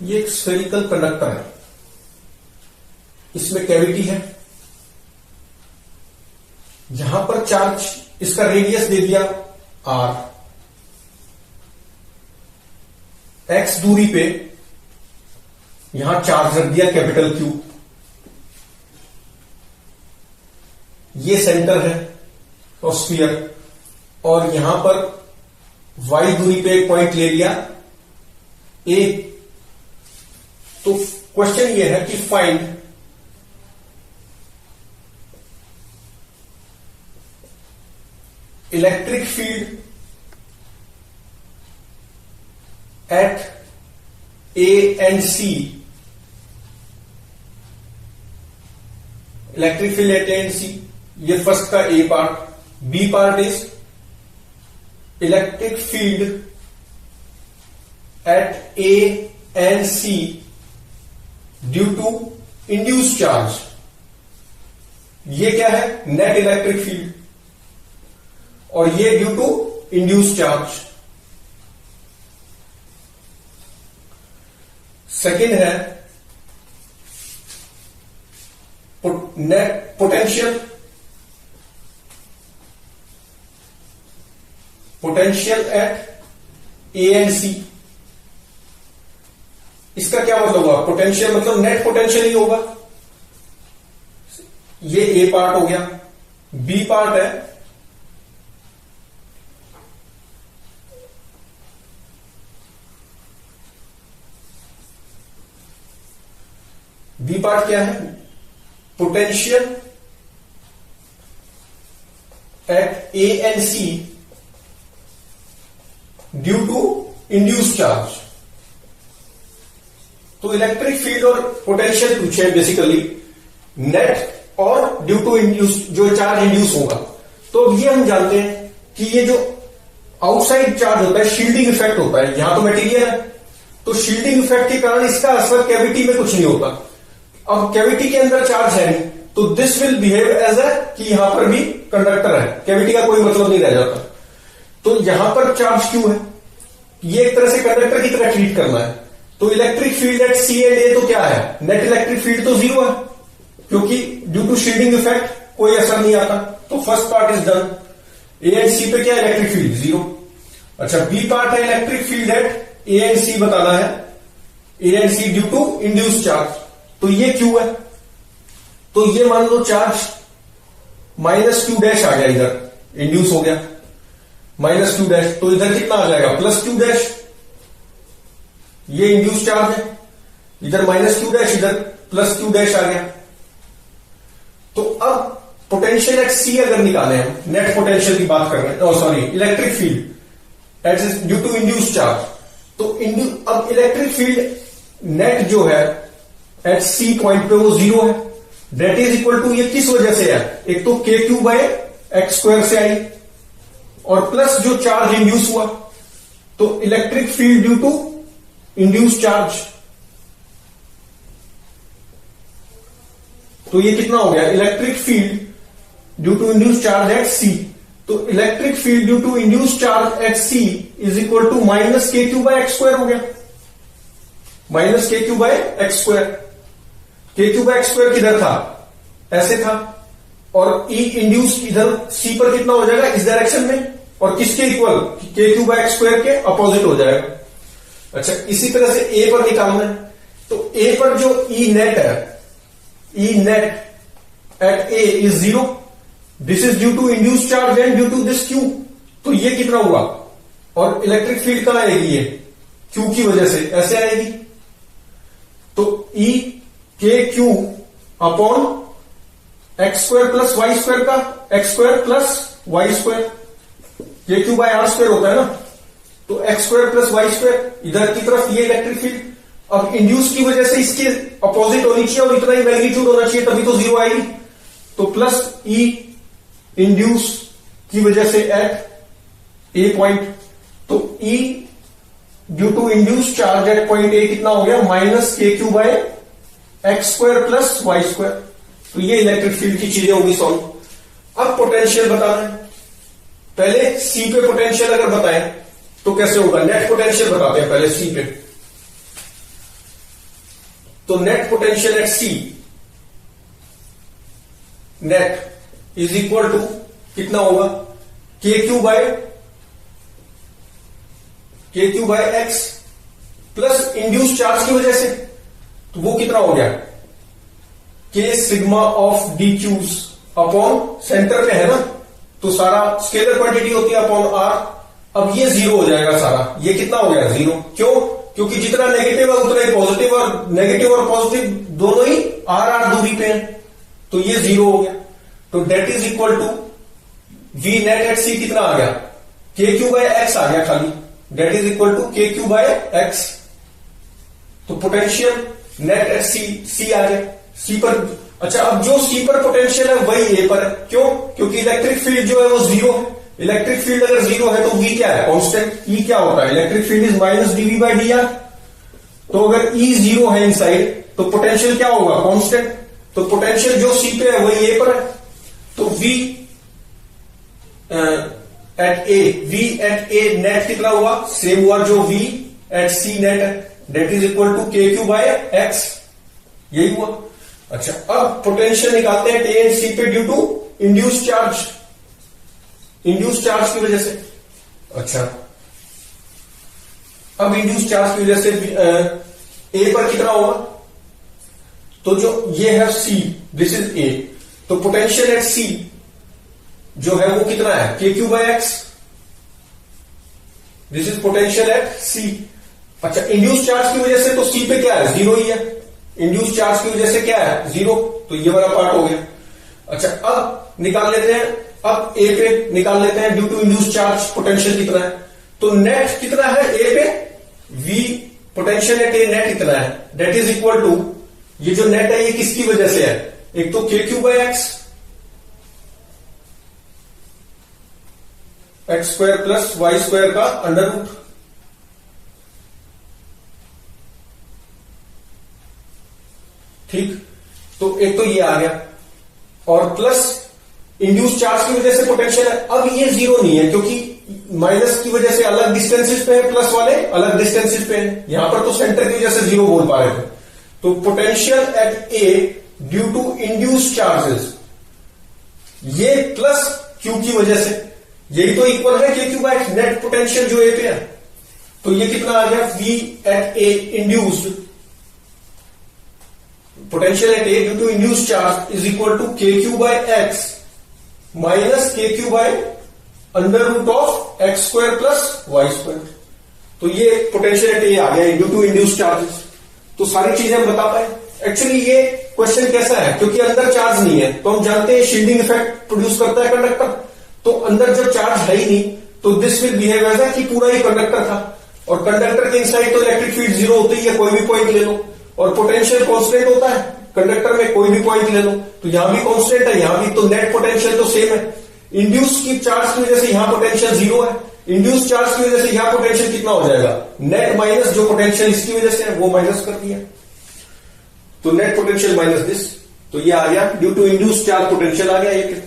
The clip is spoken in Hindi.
ये एक स्फेरिकल कंडक्टर है, इसमें कैविटी है, जहां पर चार्ज, इसका रेडियस दे दिया r, x दूरी पे यहां चार्ज रख दिया कैपिटल Q, ये सेंटर है और स्फीयर, और यहां पर y दूरी पे एक पॉइंट ले लिया A। तो क्वेश्चन ये है कि find electric field at A and C, electric field at A and C, ये फर्स्ट का A part. B part is electric field at A and C due to induced charge. ये क्या है? नेट इलेक्ट्रिक फील्ड, और ये due to induced charge. Second है net potential at A and C। इसका क्या मतलब हुआ? पोटेंशियल मतलब नेट पोटेंशियल ही होगा। ये A पार्ट हो गया। B पार्ट है B पार्ट क्या है? Potential at A and C due to induced charge. तो इलेक्ट्रिक फील्ड और पोटेंशियल पूछे बेसिकली, नेट और ड्यू टू इंड्यूस, जो चार्ज इंड्यूस होगा। तो अब ये हम जानते हैं कि ये जो आउटसाइड चार्ज होता है, शील्डिंग इफेक्ट होता है। यहां तो मटेरियल है, तो शील्डिंग इफेक्ट के कारण इसका असर कैविटी में कुछ नहीं होता। अब कैविटी के अंदर चार्ज है नहीं, तो this will behave as a कि यहां पर भी कंडक्टर है, कैविटी का कोई मतलब नहीं रह जाता। तो यहां पर चार्ज क्यों है? ये एक तरह से कंडक्टर की तरह ट्रीट करना है। तो electric field eight C and A तो क्या है? नेट इलेक्ट्रिक फील्ड तो जीरो है, क्योंकि ड्यू टू शील्डिंग इफेक्ट कोई असर नहीं आता। तो first part is done. A and C पे क्या है? Electric field zero. अच्छा, B पार्ट है electric field at A and C बताना है। A and C due to induced charge. तो ये क्यू है, तो ये मान लो चार्ज -q डैश आ गया, इधर इंड्यूस हो गया -q डैश, तो इधर कितना आ जाएगा? +q dash. ये इंड्यूस चार्ज है, इधर -q डैश, इधर +q डैश आ गया। तो अब पोटेंशियल एट C अगर निकाले हम, नेट पोटेंशियल की बात कर रहे हैं, sorry electric field at due to induce charge. तो अब इलेक्ट्रिक फील्ड नेट जो है एट C पॉइंट पे वो जीरो है। डेट इज इक्वल टू, ये किस वजह से है? एक तो KQ/x² से आई, और प्लस जो चार्ज इंड्यूस हुआ, तो electric field due to induce charge. तो ये कितना हो गया? Electric field due to induce charge at C। तो electric field due to induce charge at C is equal to -KQ/x² हो गया। -KQ/x²। KQ/x² किधर था? ऐसे था, और E इंड्यूस इधर C पर कितना हो जाएगा? इस डायरेक्शन में, और किसके इक्वल? KQ/x² के अपोजिट हो जाएगा। अच्छा, इसी तरह से A पर निकालना है। तो A पर जो E नेट है, E net at A is zero. This is due to induce charge and due to this Q। तो ये कितना हुआ? और इलेक्ट्रिक फील्ड कहां आएगी? ये Q की वजह से ऐसे आएगी। तो E KQ upon x² plus y² का x² प्लस y², KQ/r² होता है ना, तो x² प्लस y², इधर की तरफ ये इलेक्ट्रिक फील्ड। अब इंड्यूस की वजह से इसके अपोजिट होनी चाहिए और इतना ही मैग्नीट्यूड होना चाहिए, तभी तो जीरो आएगी। तो प्लस E इंड्यूस की वजह से एट A पॉइंट, तो E due to induce charge at point A कितना हो गया? -KQ/x² plus y²। तो ये इलेक्ट्रिक फील्ड की चीजें होगी सॉल्व। अब पोटेंशियल बताना है। पहले C पे पोटेंशियल अगर बताएं तो कैसे होगा? नेट पोटेंशियल बताते हैं पहले C पे। तो net potential at C net is equal to कितना होगा, k Q by x plus induce charge की वजह से, तो वो कितना हो गया, के sigma of d q's upon centre में है ना, तो सारा स्केलर क्वांटिटी होती है अपॉन आर। अब ये जीरो हो जाएगा सारा, ये कितना हो गया जीरो, क्यों, क्योंकि जितना नेगेटिव है उतना ही पॉजिटिव, और नेगेटिव और पॉजिटिव दोनों ही आर आर दूरी पे हैं, तो ये जीरो हो गया। तो that is equal to V net at C कितना आ गया, के क्यू बाय एक्स आ गया खाली, date is equal to k Q by x. तो पोटेंशियल नेट एट सी आ गया सी पर। अच्छा, अब जो सी पर पोटेंशियल है वही ए पर है, क्यों, क्योंकि इलेक्ट्रिक फील्ड जो है वो जीरो है। इलेक्ट्रिक फील्ड अगर जीरो है तो वी क्या है, कांस्टेंट। ई क्या होता है, electric field is minus d v by d r. तो अगर ई जीरो है इनसाइड तो पोटेंशियल क्या होगा, कांस्टेंट। तो पोटेंशियल जो सी पे है वही ए पर है। तो वी एट ए नेट कितना हुआ, सेम हुआ जो वी एट सी नेट है, date is equal to k Q by x, यही हुआ। अच्छा, अब पोटेंशियल निकालते हैं ए एंड सी पे ड्यू टू इंड्यूस चार्ज की वजह से। अच्छा, अब इंड्यूस चार्ज की वजह से ए पर कितना होगा, तो जो ये है सी, दिस इज ए, तो पोटेंशियल एट सी जो है वो कितना है, K Q by X, this is potential at C. अच्छा, इंड्यूस चार्ज की वजह से तो सी पे क्या है, जीरो ही है, इंड्यूस चार्ज की वजह से क्या है, जीरो, तो ये वाला पार्ट हो गया। अच्छा, अब निकाल लेते हैं, अब ए पे निकाल लेते हैं due to induce charge potential कितना है। तो नेट कितना है ए पे, V potential at A net कितना है, डेट इज इक्वल टू, ये जो नेट है ये किसकी वजह से है, एक तो k Q by x square plus y square का अंडर रूट, ठीक। तो एक तो ये आ गया, और प्लस इंड्यूस चार्ज की वजह से पोटेंशियल है। अब ये जीरो नहीं है क्योंकि माइनस की वजह से अलग डिस्टेंसेस पे है, प्लस वाले अलग डिस्टेंसेस पे है, यहां पर तो सेंटर की वजह से जीरो बोल पा रहे थे। तो potential at A due to induce charges, ये प्लस क्यू की वजह से, यही तो इक्वल है K Q by net potential जो ए पे है। तो ये कितना आ गया, V at A induced potential at A due to induce charge is equal to k Q by x minus k Q by under root of x square plus y square. तो ये पोटेंशियल एट ए आ गया ड्यू टू इंड्यूस चार्जेस। तो सारी चीजें हम बता पाए। एक्चुअली ये क्वेश्चन कैसा है, क्योंकि अंदर चार्ज नहीं है, तो हम जानते हैं शील्डिंग इफेक्ट प्रोड्यूस करता है कंडक्टर। तो अंदर जब चार्ज है ही नहीं तो दिस विल बिहेव एज कि पूरा ही कंडक्टर था, और कंडक्टर के इनसाइड तो इलेक्ट्रिक फील्ड जीरो होती है, कोई भी पॉइंट ले लो, और पोटेंशियल कांस्टेंट होता है कंडक्टर में, कोई भी पॉइंट ले लो, तो यहां भी कांस्टेंट है, यहां भी, तो नेट पोटेंशियल तो सेम है। इंड्यूस की चार्ज की वजह से यहां पोटेंशियल जीरो है, इंड्यूस चार्ज की वजह से यहां पोटेंशियल कितना हो जाएगा, नेट माइनस जो पोटेंशियल इसकी वजह से है वो माइनस कर दिया, तो नेट पोटेंशियल माइनस दिस, तो ये आ गया due to induce charge potential आ गया ये।